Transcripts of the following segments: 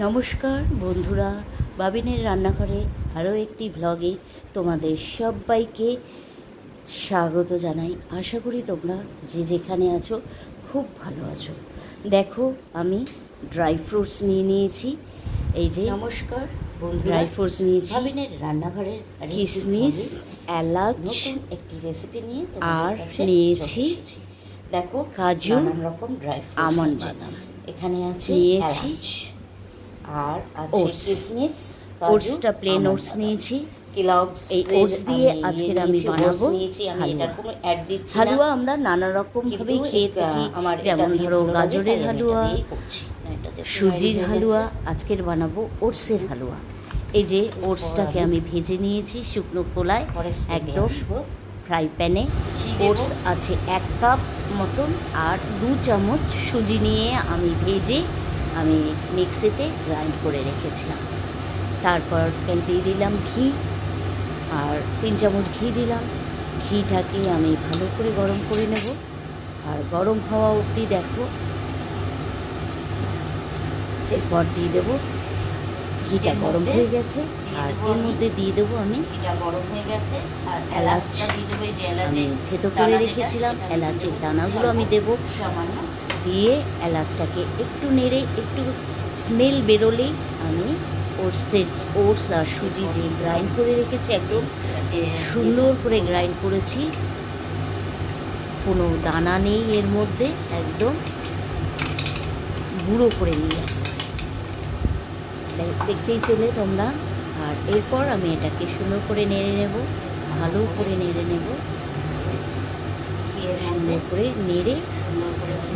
নমস্কার বন্ধুরা, বাবিনের রান্নাঘরে আরও একটি ব্লগে তোমাদের সবাইকে স্বাগত জানাই। আশা করি তোমরা যে যেখানে আছো খুব ভালো আছো। দেখো, আমি ড্রাই ফ্রুটস নিয়ে নিয়েছি। এই যে নমস্কার বন্ধুরা, ড্রাই ফ্রুটস নিয়েছি, বাবিনের রান্নাঘরে কিশমিশ, এলাচ, নতুন একটি রেসিপি নিয়ে আর নিয়েছি দেখো কাজু, নানান রকম ড্রাই ফ্রুটস, আমন্ড বাদাম এখানে আছে, নিয়েছি, আর আছে কিশমিশ, ওটসটা প্লেন ওটস নিয়েছি। কেলগস, এই ওটস দিয়ে আজকের আমি বানাবো হালুয়া। কোনো অ্যাড দিচ্ছি না। হালুয়া আমরা নানা রকম ভাবে খেয়ে থাকি, যেমন ধরো গাজরের হালুয়া, সুজির হালুয়া। আজকের বানাবো ওটসের হালুয়া। এই যে ওটসটাকে আমি ভেজে নিয়েছি শুকনো খোলায়, একদম ফ্রাই প্যানে। ওটস আছে 1 কাপ মতন, আর 2 চামচ সুজি নিয়ে আমি ভেজে আমি মিক্সিতে গ্রাইন্ড করে রেখেছিলাম। তারপর দিয়ে দিলাম ঘি, আর 3 চামচ ঘি দিলাম। ঘিটাকে আমি ভালো করে গরম করে নেব, আর গরম হওয়া অবধি দেখো। এরপর দিয়ে দেবো, ঘিটা গরম হয়ে গেছে, আর এর মধ্যে দিয়ে দেবো আমি গরম হয়ে গেছে, আর এলাচ দিয়ে দেবো। এই যে আমি থেতো করে রেখেছিলাম, এলাচের দানাগুলো আমি দেবো। সামান্য দিয়ে এলাচটাকে একটু নেড়ে, একটু স্মেল বেরোলেই আমি ওটস আর সুজি যে গ্রাইন্ড করে রেখেছি, একদম সুন্দর করে গ্রাইন্ড করেছি, কোনো দানা নেই এর মধ্যে, একদম গুঁড়ো করে নিয়ে দেখতেই পেলে তোমরা। আর এরপর আমি এটাকে সুন্দর করে নেড়ে নেব, ভালো করে নেড়ে নেব, সুন্দর করে নেড়ে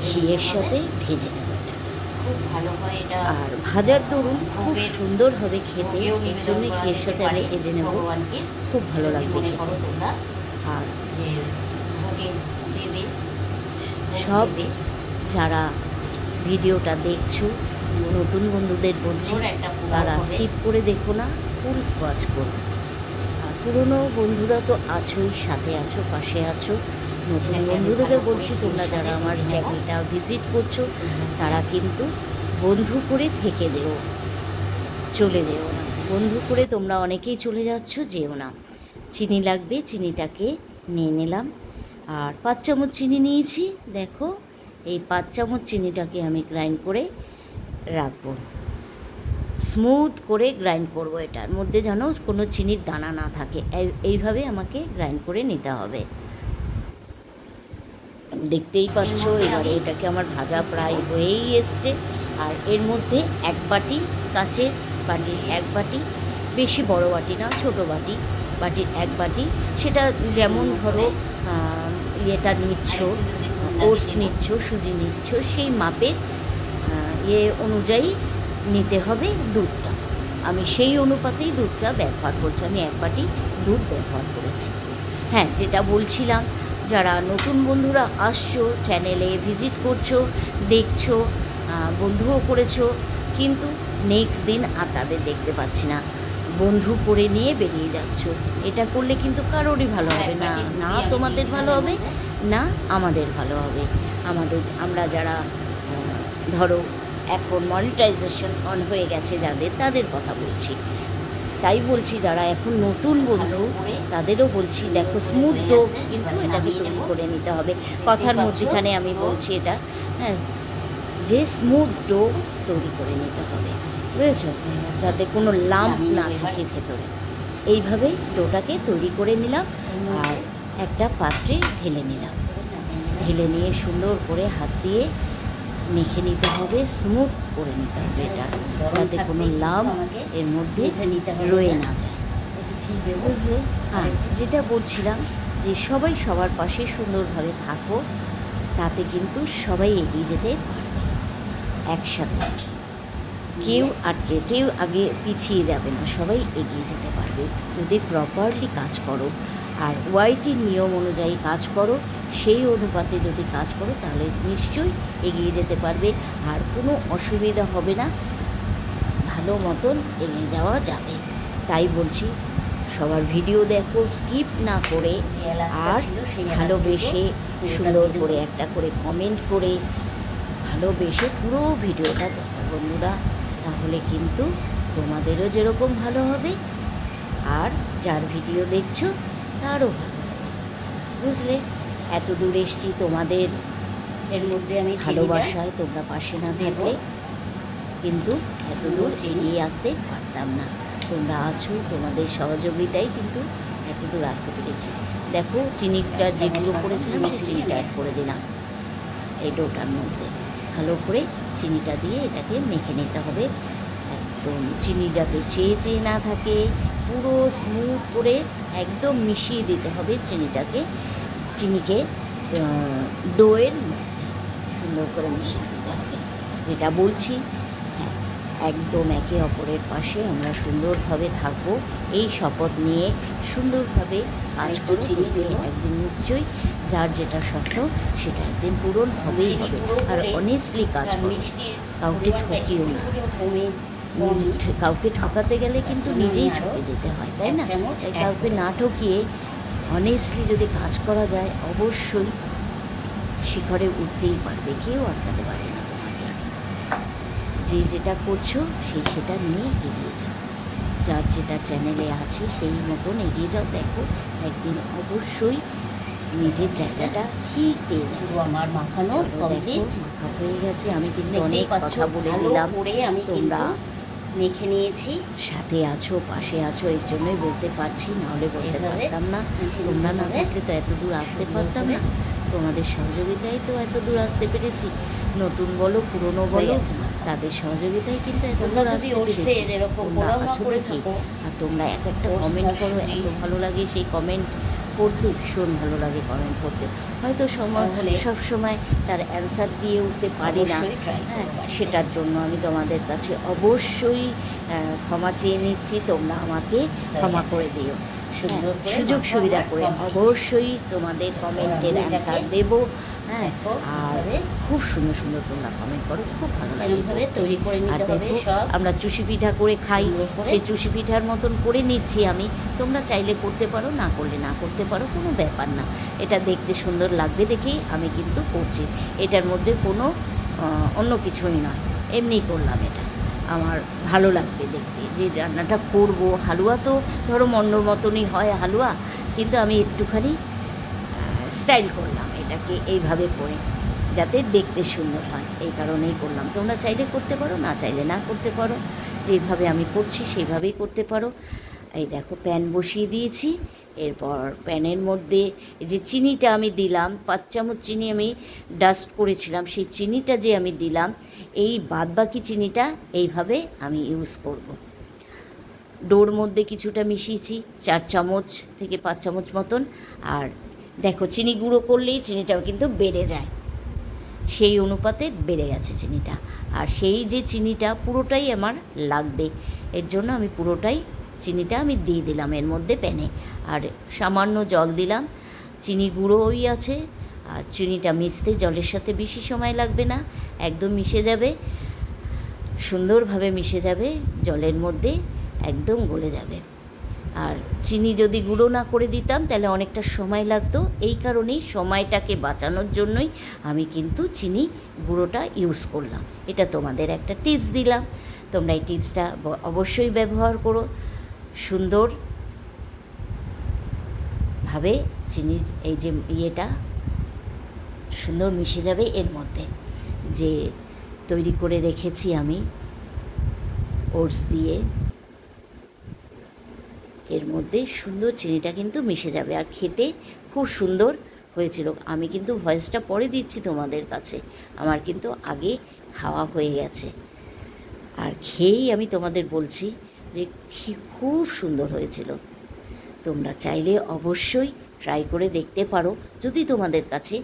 ঘিয়ের সাথে ভেজে নেব। খুব ভালো হয় এটা, আর ভাজার দরুন খুব সুন্দর হবে খেতে, এর জন্য ঘিয়ের সাথে আমি ভেজে নেব, খুব ভালো লাগবে খেতে। তোমরা আর যে ভোগে দেবে, সব যারা ভিডিওটা দেখছো, নতুন বন্ধুদের বলছি তারা স্কিপ করে দেখো না, ফুল ওয়াচ করো। আর পুরনো বন্ধুরা তো আছোই, সাথে আছো, পাশে আছো। নতুন বন্ধুদেরও বলছি, তোমরা যারা আমার চ্যানেলটা ভিজিট করছো তারা কিন্তু বন্ধু করে থেকে যেও, চলে যেও না। বন্ধু করে তোমরা অনেকেই চলে যাচ্ছ, যেও না। চিনি লাগবে, চিনিটাকে নিয়ে নিলাম, আর 5 চামচ চিনি নিয়েছি। দেখো, এই 5 চামচ চিনিটাকে আমি গ্রাইন্ড করে রাখবো, স্মুথ করে গ্রাইন্ড করব। এটার মধ্যে যেন কোনো চিনির দানা না থাকে, এইভাবে আমাকে গ্রাইন্ড করে নিতে হবে। দেখতেই পাচ্ছ, এবারে এটাকে আমার ভাজা প্রায় হয়েই এসছে। আর এর মধ্যে 1 বাটি, কাচের বাটির 1 বাটি, বেশি বড় বাটি না, ছোট বাটির 1 বাটি, সেটা যেমন ধরো ইয়েটা নিচ্ছ, ওটস নিচ্ছ, সুজি নিচ্ছ, সেই মাপের অনুযায়ী নিতে হবে দুধটা। আমি সেই অনুপাতেই দুধটা ব্যবহার করছি, আমি 1 বাটি দুধ ব্যবহার করেছি। হ্যাঁ, যেটা বলছিলাম, যারা নতুন বন্ধুরা আসছো, চ্যানেলে ভিজিট করছো, দেখছো, বন্ধুও করেছো, কিন্তু নেক্সট দিন আর তাদের দেখতে পাচ্ছি না, বন্ধু করে নিয়ে বেরিয়ে যাচ্ছ। এটা করলে কিন্তু কারোরই ভালো হবে না, না তোমাদের ভালো হবে, না আমাদের ভালো হবে। আমরা যারা ধরো এখন মনিটাইজেশন অন হয়ে গেছে যাদের, তাদের কথা বলছি। তাই বলছি, যারা এখন নতুন বন্ধু তাদেরও বলছি, দেখো স্মুথ ডো কিন্তু এটাকে তৈরি করে নিতে হবে। কথার মধ্যখানে আমি বলছি এটা, হ্যাঁ, যে স্মুথ ডো তৈরি করে নিতে হবে, বুঝেছো, যাতে কোনো লাম্প না থাকে ভেতরে। এইভাবে ডোটাকে তৈরি করে নিলাম, আর একটা পাত্রে ঢেলে নিলাম। ঢেলে নিয়ে সুন্দর করে হাত দিয়ে মেখে নিতে হবে, স্মুথ করে নিতে হবে এটা, যাতে কোনো লাম্প এর মধ্যে রয়ে না যায়, বুঝলে। হ্যাঁ, যেটা বলছিলাম, যে সবাই সবার পাশে সুন্দরভাবে থাকো, তাতে কিন্তু সবাই এগিয়ে যেতে পারবে একসাথে। কেউ আগে পিছিয়ে যাবে না, সবাই এগিয়ে যেতে পারবে যদি প্রপারলি কাজ করো, আর ওয়াইটি নিয়ম অনুযায়ী কাজ করো। সেই অনুপাতে যদি কাজ করো তাহলে নিশ্চয়ই এগিয়ে যেতে পারবে, আর কোনো অসুবিধা হবে না, ভালো মতন এগিয়ে যাওয়া যাবে। তাই বলছি, সবার ভিডিও দেখো, স্কিপ না করে, আর ভালোবেসে সুন্দর করে একটা করে কমেন্ট করে ভালোবেসে পুরো ভিডিওটা দেখো বন্ধুরা। তাহলে কিন্তু তোমাদেরও যেরকম ভালো হবে আর যার ভিডিও দেখছো তারও ভালো হবে, বুঝলে? এত দূর এসছি, তোমাদের এর মধ্যে আমি ভালোবাসায় তোমরা পাশে না থাকলে কিন্তু এত দূর এগিয়ে আসতে পারতাম না। তোমরা আছো, তোমাদের সহযোগিতায় কিন্তু এত দূর আসতে পেরেছি। দেখো চিনিটা যেগুলো করেছিলাম সেই চিনিটা অ্যাড করে দিলাম এই ডোটার মধ্যে। ভালো করে চিনিটা দিয়ে এটাকে মেখে নিতে হবে, একদম চিনি যাতে চেয়ে চেয়ে না থাকে, পুরো স্মুথ করে একদম মিশিয়ে দিতে হবে চিনিকে ডোয়ের মধ্যে সুন্দর করে মিশিয়ে দিতে হবে। যেটা বলছি, একদম একে অপরের পাশে আমরা সুন্দরভাবে থাকবো এই শপথ নিয়ে সুন্দরভাবে কাজ করছি। একদিন নিশ্চয়ই যার যেটা স্বপ্ন সেটা একদিন পূরণ হবেই হবে। আর অনেস্টলি কাজ করো, কাউকে ঠকিও না। কাউকে ঠকাতে গেলে কিন্তু নিজেই ঠকে যেতে হয়, তাই না? তাই কাউকে না ঠকিয়ে অনেস্টলি যদি কাজ করা যায় অবশ্যই শিখরে উঠতেই পারবে, কেউ আটকাতে পারে না তোমাকে। যে যেটা করছো সেটা নিয়ে এগিয়ে যাও, যার যেটা চ্যানেলে আছে সেই মতন এগিয়ে যাও। দেখো একদিন অবশ্যই নিজের জায়গাটা ঠিক পেয়ে যাবো। আমার মাখানো কমপ্লিট মাখা হয়ে গেছে। আমি কিন্তু অনেক কথা বলে দিলাম, আমি তোমরা মেখে নিয়েছি। সাথে আছো, পাশে আছো, এর জন্যই বলতে পারছি, নাহলে বলতে পারতাম না। তোমরা না থাকলে তো এত দূর আসতে পারতাম না। তোমাদের সহযোগিতায় তো এত দূর আসতে পেরেছি। নতুন বলো পুরনো বলো, তাদের সহযোগিতায় কিন্তু এত দূর আসতে পেরেছি। তোমরা আছো দেখি, আর তোমরা এক একটা কমেন্ট করো, এত ভালো লাগে সেই কমেন্ট পড়তে, ভীষণ ভালো লাগে কমেন্ট পড়তে। হয়তো সব সময় তার অ্যান্সার দিয়ে উঠতে পারি না, হ্যাঁ, সেটার জন্য আমি তোমাদের কাছে অবশ্যই ক্ষমা চেয়ে নিচ্ছি। তোমরা আমাকে ক্ষমা করে দিও। সুযোগ সুবিধা করে অবশ্যই তোমাদের কমেন্টের অ্যান্সার দেবো। হ্যাঁ, আর খুব সুন্দর সুন্দর তোমরা কমেন্ট করো, খুব ভালো লাগে। তৈরি করে নিতে হবে সব। আমরা চুষি পিঠা করে খাই, সেই চুষি পিঠার মতন করে নিচ্ছি আমি। তোমরা চাইলে করতে পারো, না করলে না করতে পারো, কোনো ব্যাপার না। এটা দেখতে সুন্দর লাগবে দেখেই আমি কিন্তু করছি। এটার মধ্যে কোনো অন্য কিছুই নয়, এমনি করলাম। এটা আমার ভালো লাগবে দেখতে, যে রান্নাটা করব। হালুয়া তো ধরো অন্যর মতনই হয় হালুয়া, কিন্তু আমি একটুখানি স্টাইল করলাম এটাকে এইভাবে করে, যাতে দেখতে সুন্দর হয়, এই কারণেই করলাম। তোমরা চাইলে করতে পারো, না চাইলে না করতে পারো। যেভাবে আমি করছি সেইভাবেই করতে পারো। এই দেখো প্যান বসিয়ে দিয়েছি। এরপর প্যানের মধ্যে যে চিনিটা আমি দিলাম, 5 চামচ চিনি আমি ডাস্ট করেছিলাম, সেই চিনিটা যে আমি দিলাম, এই বাদবাকি চিনিটা এইভাবে আমি ইউজ করব। ডোর মধ্যে কিছুটা মিশিয়েছি, 4 চামচ থেকে 5 চামচ মতন। আর দেখো চিনি গুঁড়ো করলেই চিনিটাও কিন্তু বেড়ে যায়, সেই অনুপাতে বেড়ে গেছে চিনিটা। আর সেই যে চিনিটা পুরোটাই আমার লাগবে, এর জন্য আমি পুরোটাই চিনিটা আমি দিয়ে দিলাম এর মধ্যে প্যানে। আর সামান্য জল দিলাম, চিনি গুঁড়োই আছে। আর চিনিটা মিশতে জলের সাথে বেশি সময় লাগবে না, একদম মিশে যাবে, সুন্দরভাবে মিশে যাবে জলের মধ্যে, একদম গলে যাবে। আর চিনি যদি গুঁড়ো না করে দিতাম তাহলে অনেকটা সময় লাগতো। এই কারণেই সময়টাকে বাঁচানোর জন্যই আমি কিন্তু চিনি গুঁড়োটা ইউজ করলাম। এটা তোমাদের একটা টিপস দিলাম, তোমরা এই টিপসটা অবশ্যই ব্যবহার করো। সুন্দরভাবে চিনির এই যে ইয়েটা সুন্দর মিশে যাবে এর মধ্যে, যে তৈরি করে রেখেছি আমি ওটস দিয়ে। এর মধ্যে সুন্দর চিনিটা কিন্তু মিশে যাবে, আর খেতে খুব সুন্দর হয়েছিল। আমি কিন্তু ভয়েসটা পরে দিচ্ছি তোমাদের কাছে, আমার কিন্তু আগে খাওয়া হয়ে গেছে। আর খেয়েই আমি তোমাদের বলছি যে খুব সুন্দর হয়েছিল। তোমরা চাইলে অবশ্যই ট্রাই করে দেখতে পারো। যদি তোমাদের কাছে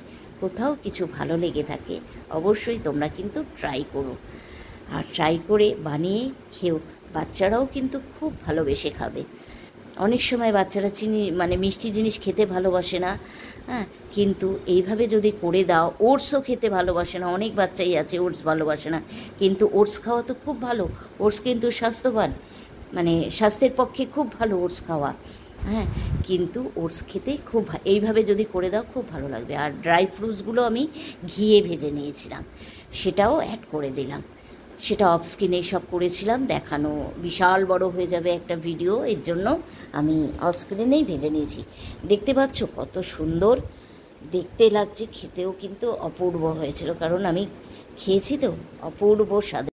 কোথাও কিছু ভালো লেগে থাকে অবশ্যই তোমরা কিন্তু ট্রাই করো, আর ট্রাই করে বানিয়ে খেও। বাচ্চারাও কিন্তু খুব ভালোবেসে খাবে। অনেক সময় বাচ্চারা চিনি মিষ্টি জিনিস খেতে ভালোবাসে না, হ্যাঁ, কিন্তু এইভাবে যদি করে দাও, ওটসও খেতে ভালোবাসে না। অনেক বাচ্চাই আছে ওটস ভালোবাসে না, কিন্তু ওটস খাওয়া তো খুব ভালো। ওটস কিন্তু স্বাস্থ্যবান, স্বাস্থ্যের পক্ষে খুব ভালো ওটস খাওয়া, হ্যাঁ। কিন্তু ওটস খেতে খুব এইভাবে যদি করে দাও খুব ভালো লাগবে। আর ড্রাই ফ্রুটসগুলো আমি ঘিয়ে ভেজে নিয়েছিলাম, সেটাও অ্যাড করে দিলাম। সেটা অফ স্ক্রিনে সব করেছিলাম, দেখানো বিশাল বড় হয়ে যাবে একটা ভিডিও, এর জন্য আমি অফ স্ক্রিনেই ভেজে নিয়েছি। দেখতে পাচ্ছ কত সুন্দর দেখতে লাগছে, খেতেও কিন্তু অপূর্ব হয়েছিল, কারণ আমি খেয়েছি তো, অপূর্ব স্বাদ।